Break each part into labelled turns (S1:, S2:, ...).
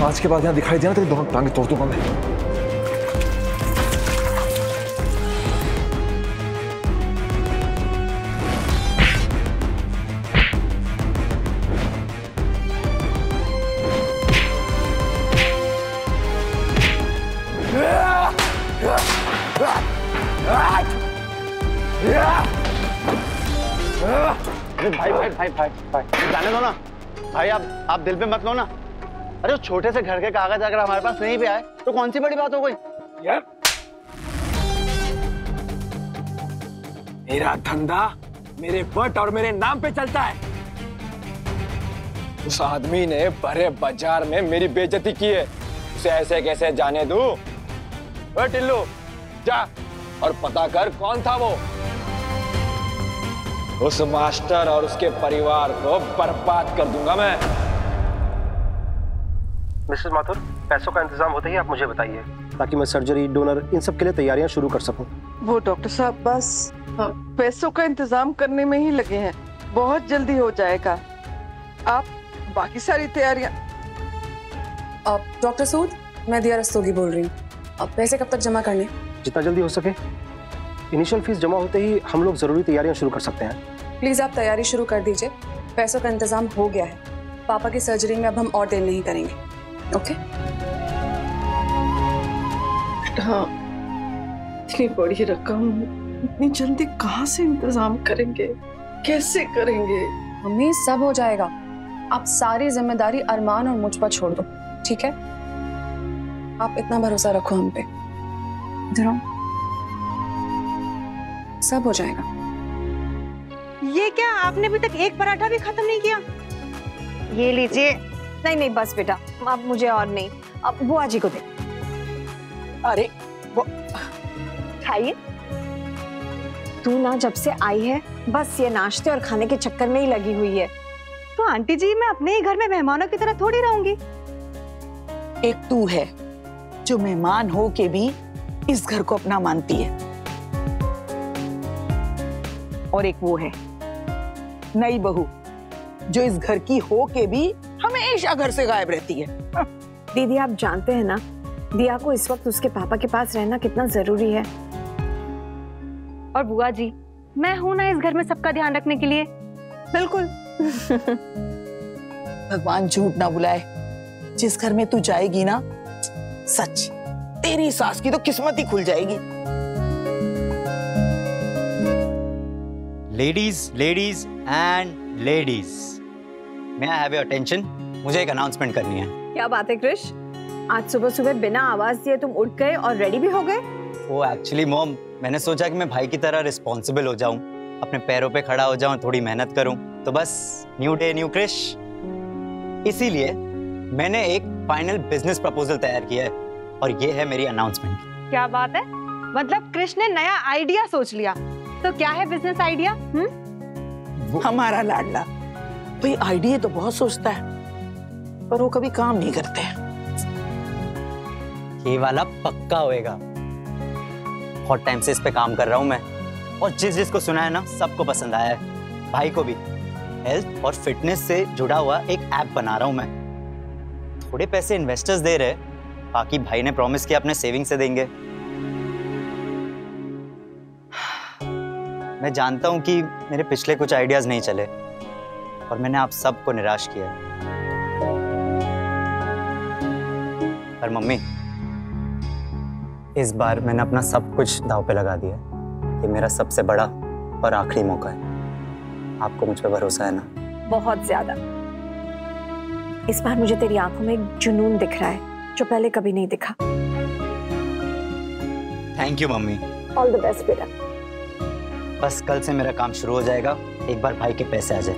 S1: आज के बाद यहाँ दिखाई दिया ना तेरी दोनों टांगे तोड़ दूंगा मैं।
S2: भाई भाई भाई भाई भाई जाने दो ना भाई, आप दिल पे मत लो ना। अरे उस छोटे से घर के कागज अगर हमारे पास नहीं भी आए तो कौन सी बड़ी बात हो गई
S1: यार। मेरा धंधा मेरे वट और मेरे नाम पे चलता है। उस आदमी ने भरे बाजार में मेरी बेइज्जती की है, उसे ऐसे कैसे जाने दूं? ओए टिल्लू, जा और पता कर कौन था वो। उस मास्टर और उसके परिवार को बर्बाद कर दूंगा मैं।
S3: मिसेस माथुर, पैसों का इंतजाम होते ही आप मुझे बताइए ताकि मैं सर्जरी, डोनर, इन सब के लिए तैयारियां शुरू कर सकूं।
S4: वो डॉक्टर साहब बस पैसों का इंतजाम करने में ही लगे हैं, बहुत जल्दी हो जाएगा। आप बाकी सारी तैयारियां।
S5: डॉक्टर सूद, मैं दिया रस्तोगी बोल रही हूँ। अब पैसे कब तक जमा करने?
S3: जितना जल्दी हो सके। इनिशियल फीस जमा होते ही हम लोग जरूरी तैयारियां शुरू कर सकते हैं।
S5: प्लीज आप तैयारी शुरू कर दीजिए, पैसों का इंतजाम हो गया है। पापा की सर्जरी में अब हम और देर नहीं करेंगे। ओके?
S4: हाँ, इतनी बड़ी रकम इतनी जल्दी कहाँ से इंतजाम करेंगे, कैसे करेंगे?
S5: मम्मी सब हो जाएगा, आप सारी जिम्मेदारी अरमान और मुझ पर छोड़ दो, ठीक है? आप इतना भरोसा रखो हम पे। इधर आओ, सब हो जाएगा।
S6: ये क्या, आपने अभी तक एक पराठा भी खत्म नहीं किया? ये लीजिए। नहीं नहीं बस बेटा, अब मुझे और नहीं, अब बुआ जी को दे।
S4: अरे वो
S6: खाइए। तू ना जब से आई है बस ये नाश्ते और खाने के चक्कर में ही लगी हुई है। तो आंटी जी, मैं अपने ही घर में मेहमानों की तरह थोड़ी रहूंगी।
S7: एक तू है जो मेहमान हो के भी इस घर को अपना मानती है, और एक वो है नई बहू जो इस घर की हो के भी हमेशा घर से गायब रहती है।
S6: दीदी आप जानते हैं ना, दिया को इस वक्त उसके पापा के पास रहना कितना जरूरी है। और बुआ जी, मैं हूं ना इस घर में सबका ध्यान रखने के लिए। बिल्कुल।
S7: भगवान झूठ ना बुलाए, जिस घर में तू जाएगी ना, सच तेरी सास की तो किस्मत ही खुल जाएगी।
S2: Ladies ladies and ladies, may I have your attention. मुझे एक अनाउंसमेंट करनी है।
S6: क्या बात है क्रिश, आज सुबह सुबह बिना आवाज दिए तुम उठ गए और रेडी भी हो गए?
S2: वो एक्चुअली मॉम, मैंने सोचा कि मैं भाई की तरह रिस्पॉन्सिबल हो जाऊं, अपने पैरों पे खड़ा हो जाऊं, थोड़ी मेहनत करूं। तो बस न्यू डे न्यू क्रिश, इसीलिए मैंने एक फाइनल बिजनेस प्रपोजल तैयार किया है और ये है मेरी अनाउंसमेंट।
S6: क्या बात है, मतलब कृष्ण ने नया आइडिया सोच लिया। तो क्या है बिजनेस आइडिया?
S7: हमारा लाडला भाई आइडिया तो बहुत सोचता है, पर वो कभी काम नहीं करते।
S2: ये वाला पक्का होएगा। बहुत टाइम से इस पे काम कर रहा हूं मैं, और जिसको सुना है ना, सबको पसंद आया है। भाई को भी हेल्थ और फिटनेस से जुड़ा हुआ एक ऐप बना रहा हूं मैं। थोड़े पैसे इन्वेस्टर्स दे रहे, बाकी भाई ने प्रॉमिस किया अपने सेविंग से देंगे। मैं जानता हूं कि मेरे पिछले कुछ आइडियाज नहीं चले और मैंने आप सबको निराश किया, पर मम्मी इस बार मैंने अपना सब कुछ दांव पे लगा दिया। ये मेरा सबसे बड़ा और आखिरी मौका है। आपको मुझ पे भरोसा है ना?
S6: बहुत ज्यादा। इस बार मुझे तेरी आंखों में एक जुनून दिख रहा है जो पहले कभी नहीं दिखा।
S2: Thank you mummy.
S6: All the best बेटा।
S2: बस कल से मेरा काम शुरू हो जाएगा, एक बार भाई के पैसे आ जाए।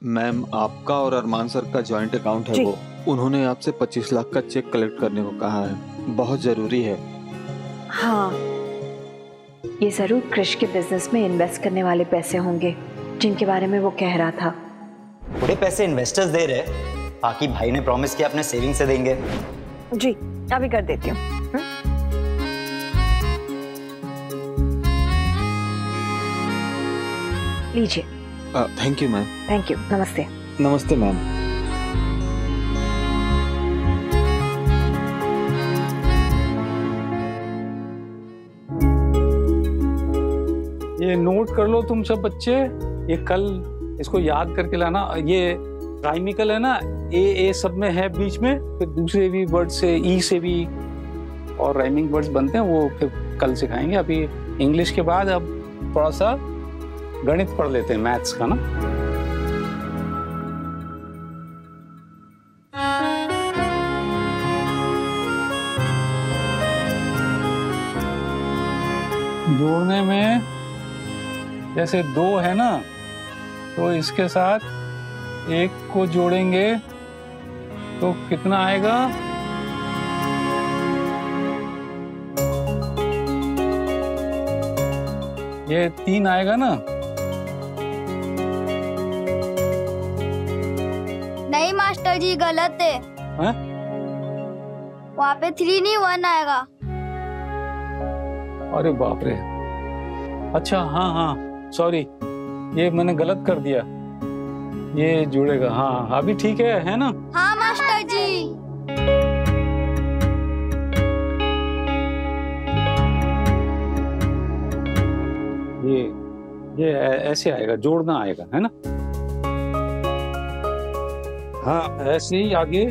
S8: मैम, आपका और अरमान सर का जॉइंट अकाउंट है वो, उन्होंने आपसे 25 लाख का चेक कलेक्ट करने को कहा है, बहुत जरूरी है।
S6: हाँ, ये जरूर कृष के बिजनेस में इन्वेस्ट करने वाले पैसे होंगे जिनके बारे में वो कह रहा था।
S2: थोड़े पैसे इन्वेस्टर्स दे रहे, बाकी भाई ने प्रॉमिस किया अपने सेविंग से देंगे।
S6: जी अभी कर देती हूँ। लीजिए
S8: thank you ma'am.
S6: Thank you. नमस्ते।
S8: नमस्ते मैम।
S9: ये नोट कर लो तुम सब बच्चे, ये कल इसको याद करके लाना। ये राइमिकल है ना, ए सब में है बीच में, फिर दूसरे भी वर्ड से, ई से भी और राइमिंग वर्ड्स बनते हैं, वो फिर कल सिखाएंगे। अभी इंग्लिश के बाद अब थोड़ा सा गणित पढ़ लेते हैं, मैथ्स का ना। जोड़ने में जैसे 2 है ना, तो इसके साथ 1 को जोड़ेंगे तो कितना आएगा? ये 3 आएगा ना?
S10: नहीं मास्टर जी, गलत है। वहाँ पे 3 नहीं 1 आएगा।
S9: अरे बाप रे, अच्छा हाँ, सॉरी, ये मैंने गलत कर दिया। ये जुड़ेगा, हाँ अभी ठीक है ना?
S10: हाँ मास्टर जी।
S9: ये ऐसे आएगा, जोड़ना आएगा, है ना? हाँ ऐसे ही आगे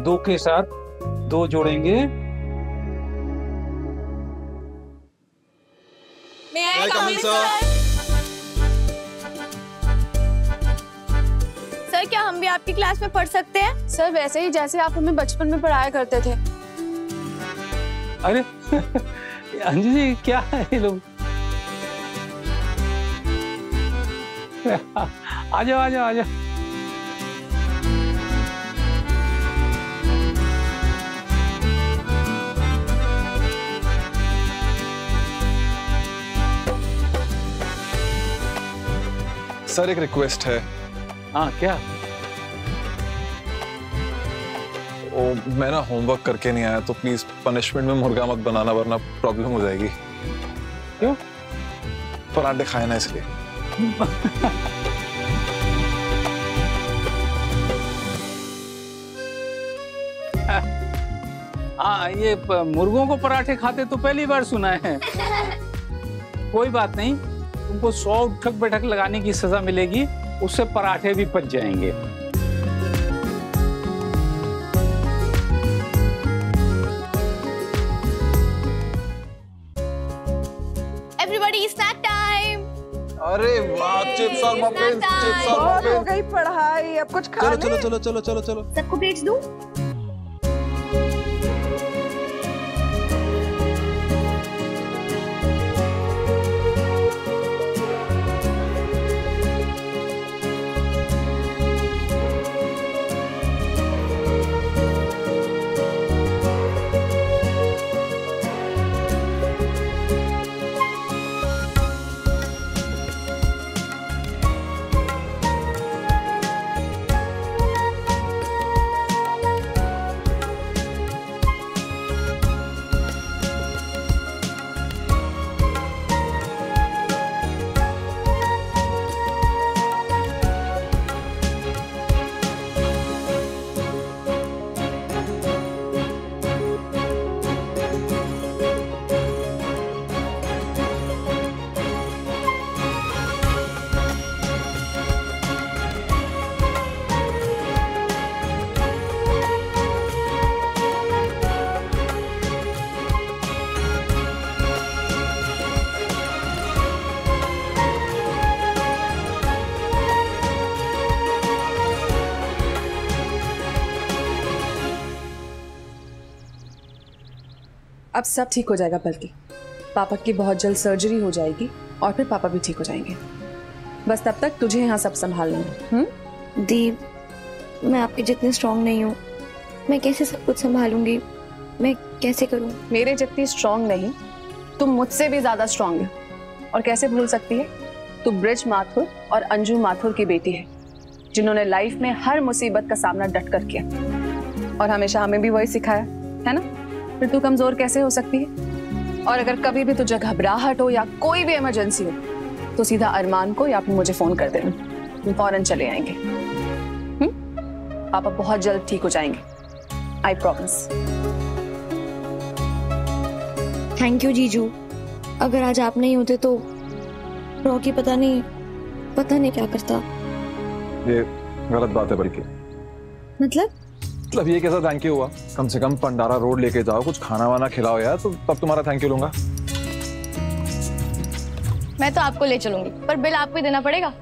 S9: 2 के साथ 2 जोड़ेंगे।
S10: सर क्या हम भी आपकी क्लास में पढ़ सकते हैं?
S5: सर वैसे ही जैसे आप हमें बचपन में पढ़ाया करते थे।
S9: अरे अंजू जी, क्या है ये लोग? आ जाओ।
S11: सर एक रिक्वेस्ट है।
S9: हाँ क्या?
S11: मैं ना होमवर्क करके नहीं आया, तो प्लीज पनिशमेंट में मुर्गा मत बनाना, वरना प्रॉब्लम हो जाएगी।
S9: क्यों?
S11: पराठे खाए ना इसलिए।
S9: हाँ, ये मुर्गों को पराठे खाते तो पहली बार सुना है। कोई बात नहीं, तुमको 100 उठक बैठक लगाने की सजा मिलेगी, उससे पराठे भी पच जाएंगे।
S10: Everybody snack time।
S11: अरे वाह, चिप्स और मफिन, चिप्स और
S4: बहुत हो
S11: मफिन।
S4: गई पढ़ाई, अब कुछ खा ले।
S11: चलो।
S10: सबको भेज दूं?
S5: अब सब ठीक हो जाएगा बल्कि। पापा की बहुत जल्द सर्जरी हो जाएगी और फिर पापा भी ठीक हो जाएंगे। बस तब तक तुझे यहाँ सब संभालना है।
S10: दी, मैं आपकी जितनी स्ट्रांग नहीं हूँ, मैं कैसे सब कुछ संभालूंगी? मैं कैसे करूँ?
S5: मेरे जितनी स्ट्रांग नहीं, तुम मुझसे भी ज्यादा स्ट्रांग है। और कैसे भूल सकती है? तू ब्रिज माथुर और अंजू माथुर की बेटी है, जिन्होंने लाइफ में हर मुसीबत का सामना डट कर किया और हमेशा हमें भी वही सिखाया है ना। फिर तू कमजोर कैसे हो सकती है? और अगर कभी भी तुझे घबराहट हो या कोई भी इमरजेंसी हो तो सीधा अरमान को या फिर मुझे फोन कर देना, हम फौरन चले आएंगे। पापा बहुत जल्द ठीक हो जाएंगे, आई प्रॉमिस।
S10: थैंक यू जीजू। अगर आज आप नहीं होते तो रॉकी पता नहीं क्या करता।
S11: ये गलत बात है बल्कि।
S10: मतलब
S11: ये कैसा थैंक यू हुआ? कम से कम पंडारा रोड लेके जाओ, कुछ खाना वाना खिलाओ यार, तो तब तुम्हारा थैंक यू लूंगा।
S10: मैं तो आपको ले चलूंगी, पर बिल आपको ही देना पड़ेगा।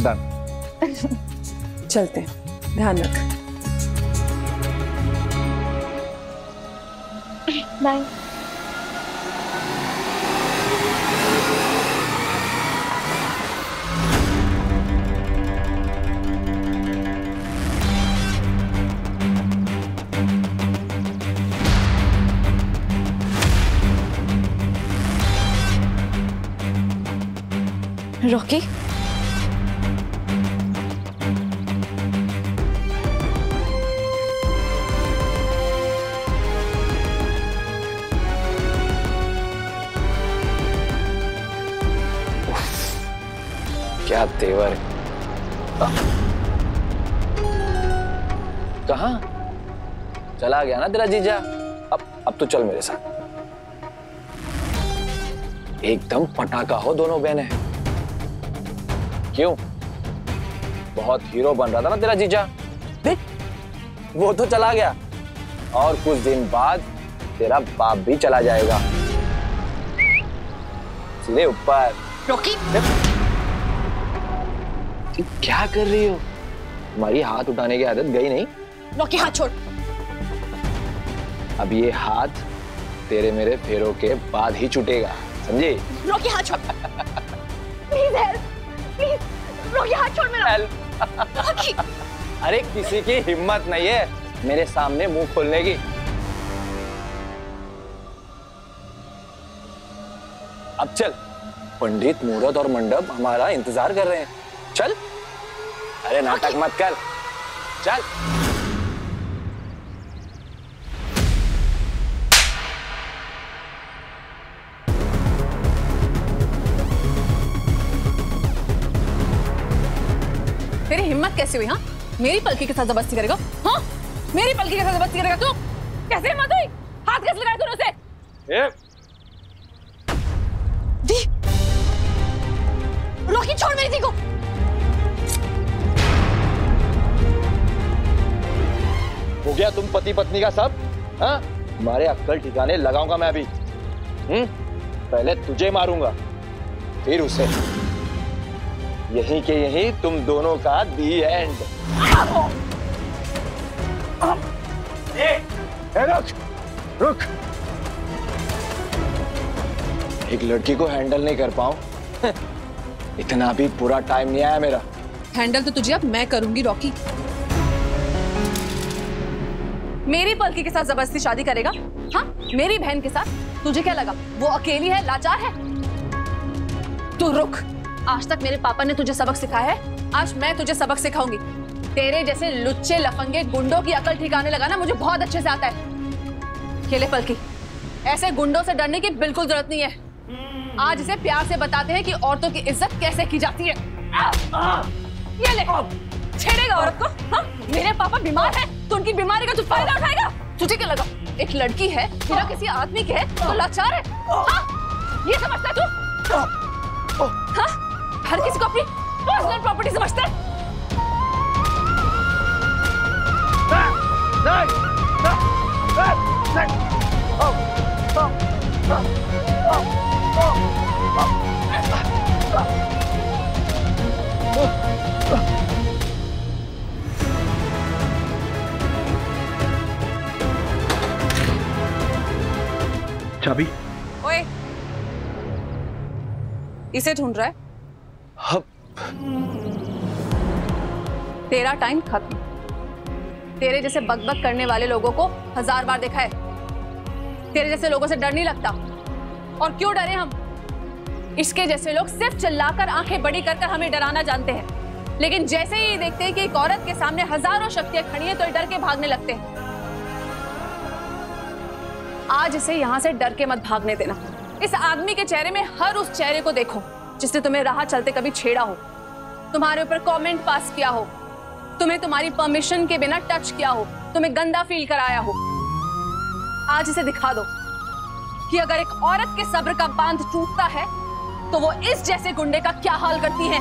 S11: डन।
S5: चलते हैं, ध्यान रख।
S10: बाय। रॉकी,
S1: क्या तेवर। कहाँ चला गया ना तेरा जीजा? अब तो चल मेरे साथ। एकदम पटाखा हो दोनों बहनें। क्यों? बहुत हीरो बन रहा था ना तेरा जीजा, देख वो तो चला गया, और कुछ दिन बाद तेरा बाप भी चला जाएगा। सीधे ऊपर।
S10: रॉकी,
S1: क्या कर रही हो? तुम्हारी हाथ उठाने की आदत गई नहीं?
S10: रॉकी हाथ छोड़।
S1: अब ये हाथ तेरे मेरे फेरों के बाद ही छूटेगा, समझी?
S10: रॉकी हाथ छोड़। Please help, please. रॉकी हाथ छोड़ मेरा। रॉकी।
S1: अरे किसी की हिम्मत नहीं है मेरे सामने मुंह खोलने की। अब चल, पंडित, मुहूर्त और मंडप हमारा इंतजार कर रहे हैं। चल। अरे नाटक मत कर, चल।
S5: तेरी हिम्मत कैसे हुई? हाँ, मेरी पलकी के साथ जबरदस्ती करेगा? हाँ, मेरी पलकी के साथ जबरदस्ती करेगा तू? कैसे हिम्मत हुई? हाथ कैसे लगाया तूने उसे?
S10: दी, रॉकी छोड़ मेरी दी को।
S1: हो गया तुम पति पत्नी का सब? हाँ, तुम्हारे अक्कल ठिकाने लगाऊंगा मैं अभी। पहले तुझे मारूंगा, फिर उसे। यहीं के यहीं तुम दोनों का दी एंड। रुक, रुक। एक लड़की को हैंडल नहीं कर पाऊं, इतना भी पूरा टाइम नहीं आया मेरा।
S5: हैंडल तो तुझे अब मैं करूंगी रॉकी। मेरी पलकी के साथ जबरदस्ती शादी करेगा? हाँ, मेरी बहन के साथ? तुझे क्या लगा वो अकेली है, लाचार है? तू रुक। आज तक मेरे पापा ने तुझे सबक सिखाया है, आज मैं तुझे सबक सिखाऊंगी। तेरे जैसे लुच्चे लफंगे गुंडों की अकल ठिकाने लगाना मुझे बहुत अच्छे से आता है। खेले पलकी, ऐसे गुंडों से डरने की बिल्कुल जरूरत नहीं है। आज इसे प्यार से बताते हैं कि औरतों की इज्जत कैसे की जाती है। ये ले, छेड़ेगा औरत को? हाँ, मेरे पापा बीमार हैं, तो उनकी बीमारी का तू फायदा उठाएगा? तुझे क्या लगा एक लड़की है, बिना किसी आदमी के है तो लाचार है? हाँ, ये समझता तू? हाँ, हर किसी को अपनी पर्सनल प्रॉपर्टी समझता है।
S3: चाबी?
S5: ओए, इसे ढूंढ रहा है? तेरा टाइम खत्म। तेरे जैसे बकबक करने वाले लोगों को 1000 बार देखा है। तेरे जैसे लोगों से डर नहीं लगता। और क्यों डरे हम? इसके जैसे लोग सिर्फ चिल्लाकर आंखें बड़ी कर कर हमें डराना जानते हैं, लेकिन जैसे ही देखते हैं कि एक औरत के सामने हजारों शक्तियां खड़ी हैं तो ये डर के भागने लगते हैं। आज इसे यहां से डर के मत भागने देना। इस आदमी के चेहरे में हर उस चेहरे को देखो जिसने तुम्हें राह चलते कभी छेड़ा हो, तुम्हारे ऊपर कमेंट पास किया हो, तुम्हें तुम्हारी परमिशन के बिना टच किया हो, तुम्हें गंदा फील कराया हो, आज इसे दिखा दो कि अगर एक औरत के सब्र का बांध टूटता है तो वो इस जैसे गुंडे का क्या हाल करती है।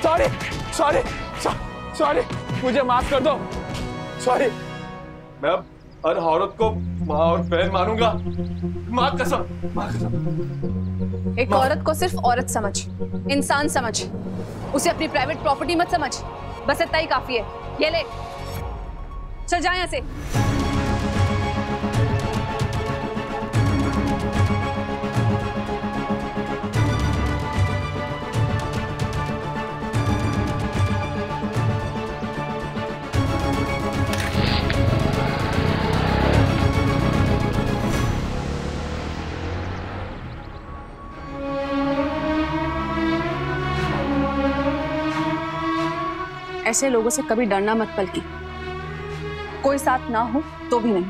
S1: सॉरी सॉरी सॉरी, मुझे माफ कर दो। सॉरी, मैं अब हर औरत को माँ और बहन मानूंगा। माँ कसम, माँ कसम।
S5: एक औरत को सिर्फ औरत समझ, इंसान समझ, उसे अपनी प्राइवेट प्रॉपर्टी मत समझ। बस इतना ही काफी है। ये ले, चल जा यहाँ से। ऐसे लोगों से कभी डरना मत पलकी। कोई साथ ना हो तो भी नहीं,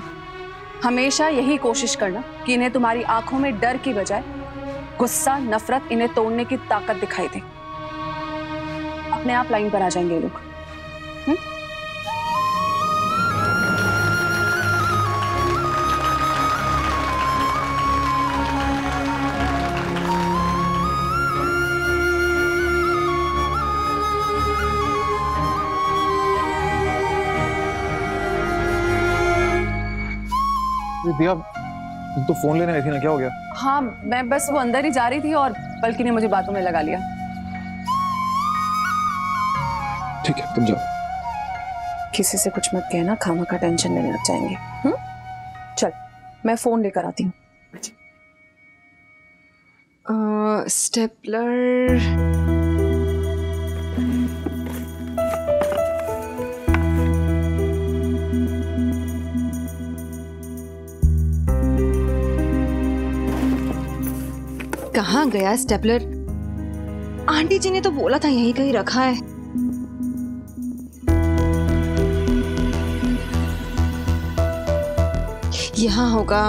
S5: हमेशा यही कोशिश करना कि इन्हें तुम्हारी आंखों में डर की बजाय गुस्सा, नफरत इन्हें तोड़ने की ताकत दिखाई दे। अपने आप लाइन पर आ जाएंगे ये लोग।
S11: दिया, तुम तो फोन लेने आई थी ना, क्या हो गया?
S5: हाँ, मैं बस वो अंदर ही जा रही थी और पलकी ने मुझे बातों में लगा लिया।
S11: ठीक है, तुम जाओ।
S5: किसी से कुछ मत कहना, खामा का टेंशन लेने लग जाएंगे। चल, मैं फोन लेकर आती हूँ। स्टेपलर।
S6: कहाँ गया स्टेपलर? आंटी जी ने तो बोला था यहीं कहीं रखा है। यहाँ होगा।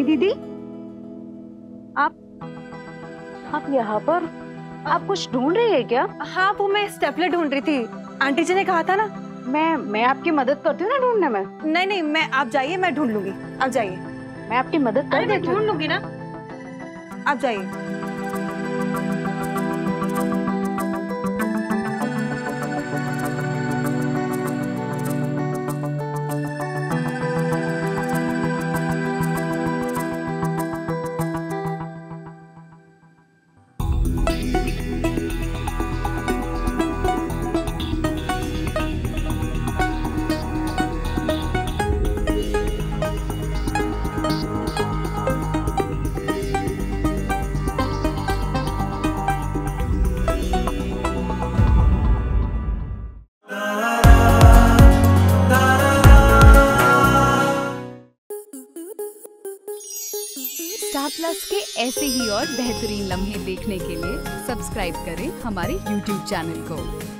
S6: दीदी, आप यहाँ पर, आप कुछ ढूंढ रही है क्या? हाँ, वो मैं स्टेपलर ढूंढ रही थी। आंटी जी ने कहा था ना, मैं आपकी मदद करती हूँ ना ढूंढने में। नहीं, मैं, आप जाइए, मैं ढूंढ लूंगी। आप जाइए, मैं आपकी मदद कर देती हूँ। ढूंढ लूंगी ना, आप जाइए।
S12: स्टार प्लस के ऐसे ही और बेहतरीन लम्हे देखने के लिए सब्सक्राइब करें हमारे YouTube चैनल को।